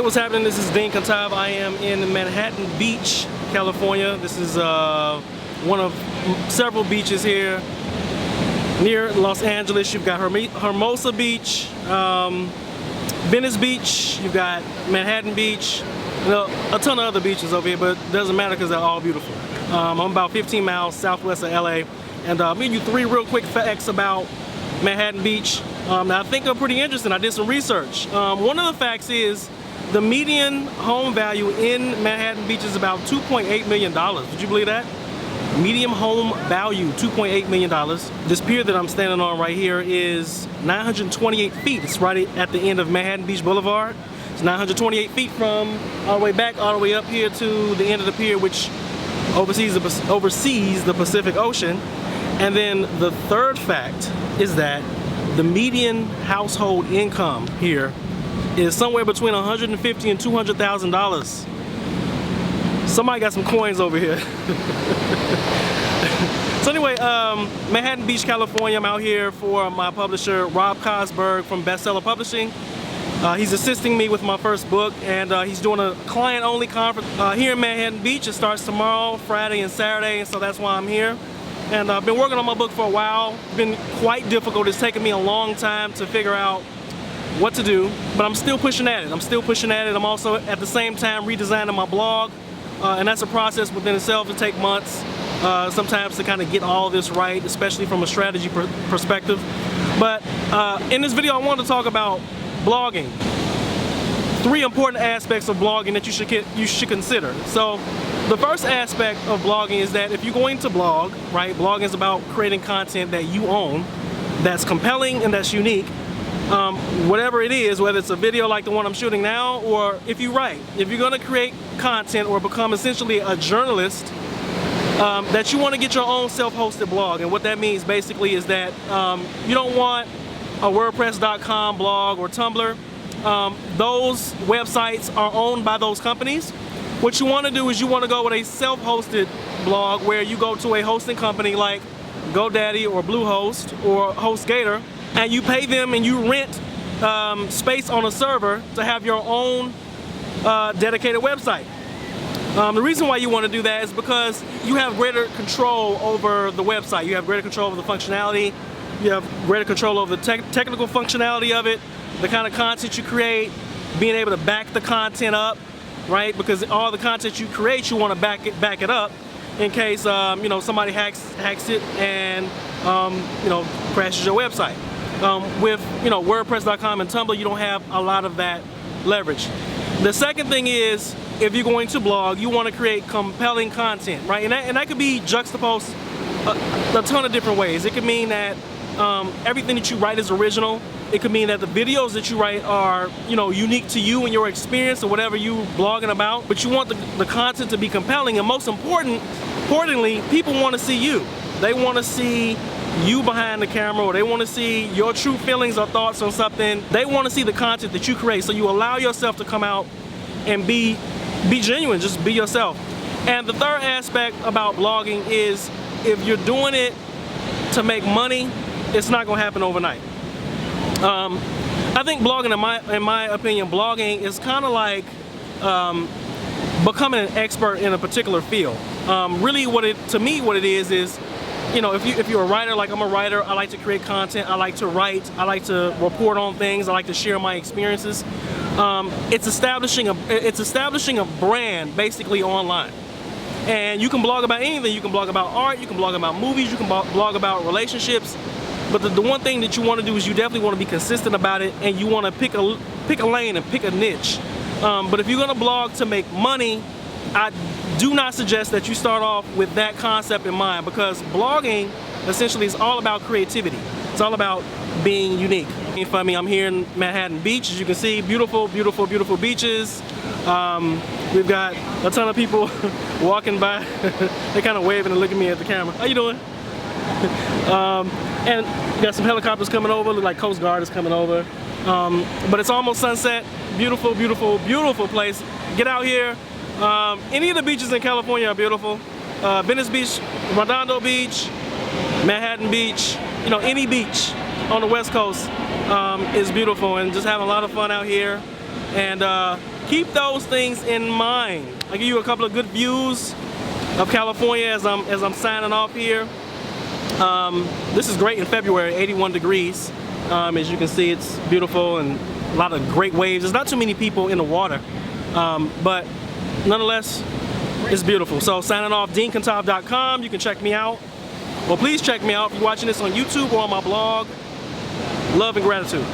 Hey, what's happening? This is Dean Cantave. I am in Manhattan Beach, California. This is one of several beaches here near Los Angeles. You've got Hermosa Beach, Venice Beach, you've got Manhattan Beach, a ton of other beaches over here, but it doesn't matter because they're all beautiful. I'm about 15 miles southwest of LA, and I'll give you 3 real quick facts about Manhattan Beach that I think are pretty interesting. I did some research. One of the facts is the median home value in Manhattan Beach is about $2.8 million. Would you believe that? Median home value, $2.8 million. This pier that I'm standing on right here is 928 feet. It's right at the end of Manhattan Beach Boulevard. It's 928 feet from all the way back, all the way up here to the end of the pier, which oversees the Pacific Ocean. And then the third fact is that the median household income here is somewhere between $150,000 and $200,000. Somebody got some coins over here. So anyway, Manhattan Beach, California. I'm out here for my publisher, Rob Cosberg from Bestseller Publishing. He's assisting me with my first book, and he's doing a client-only conference here in Manhattan Beach. It starts tomorrow, Friday and Saturday, and so that's why I'm here. And I've been working on my book for a while. It's been quite difficult. It's taken me a long time to figure out what to do, but I'm still pushing at it. I'm also at the same time redesigning my blog, and that's a process within itself. It takes months sometimes to kind of get all this right, especially from a strategy perspective. But in this video, I want to talk about blogging. 3 important aspects of blogging that you should consider. So the first aspect of blogging is that if you're going to blog, right, blogging is about creating content that you own, that's compelling and that's unique. Whatever it is, whether it's a video like the one I'm shooting now, or if you write, if you're going to create content or become essentially a journalist, that you want to get your own self-hosted blog. And what that means basically is that you don't want a WordPress.com blog or Tumblr. Those websites are owned by those companies. What you want to do is you want to go with a self-hosted blog where you go to a hosting company like GoDaddy or Bluehost or HostGator, and you pay them and you rent space on a server to have your own dedicated website. The reason why you want to do that is because you have greater control over the website. You have greater control over the functionality. You have greater control over the technical functionality of it, the kind of content you create, being able to back the content up, right? Because all the content you create, you want to back it up in case somebody hacks it and crashes your website. With WordPress.com and Tumblr, you don't have a lot of that leverage. The second thing is, if you're going to blog, you want to create compelling content, right? And that could be juxtaposed a ton of different ways. It could mean that everything that you write is original. It could mean that the videos that you write are, unique to you and your experience or whatever you're blogging about. But you want the content to be compelling, and most importantly, people want to see you. They want to see you behind the camera, or they want to see your true feelings or thoughts on something. They want to see the content that you create, so you allow yourself to come out and be genuine, just be yourself. And the third aspect about blogging is, if you're doing it to make money, it's not going to happen overnight. I think blogging, in my opinion, blogging is kind of like becoming an expert in a particular field. Really, what it is, if you're a writer, like I'm a writer, I like to create content, I like to write, I like to report on things, I like to share my experiences. It's establishing a brand basically online. And you can blog about anything. You can blog about art, you can blog about movies, you can blog about relationships. But the one thing that you want to do is you definitely want to be consistent about it, and you want to pick a lane and pick a niche. But if you're going to blog to make money, I do not suggest that you start off with that concept in mind, because blogging essentially is all about creativity. It's all about being unique. For me, I'm here in Manhattan Beach. As you can see, beautiful, beautiful, beautiful beaches. We've got a ton of people walking by. They're kind of waving and looking at me at the camera. How you doing? And you got some helicopters coming over. Look like Coast Guard is coming over. But it's almost sunset. Beautiful, beautiful, beautiful place. Get out here. Any of the beaches in California are beautiful. Venice Beach, Redondo Beach, Manhattan Beach, any beach on the West Coast is beautiful, and just having a lot of fun out here. And keep those things in mind. I'll give you a couple of good views of California as I'm signing off here. This is great in February, 81 degrees. As you can see, it's beautiful and a lot of great waves. There's not too many people in the water, but nonetheless, it's beautiful. So signing off, DeanCantave.com. You can check me out. Well, please check me out if you're watching this on YouTube or on my blog. Love and gratitude.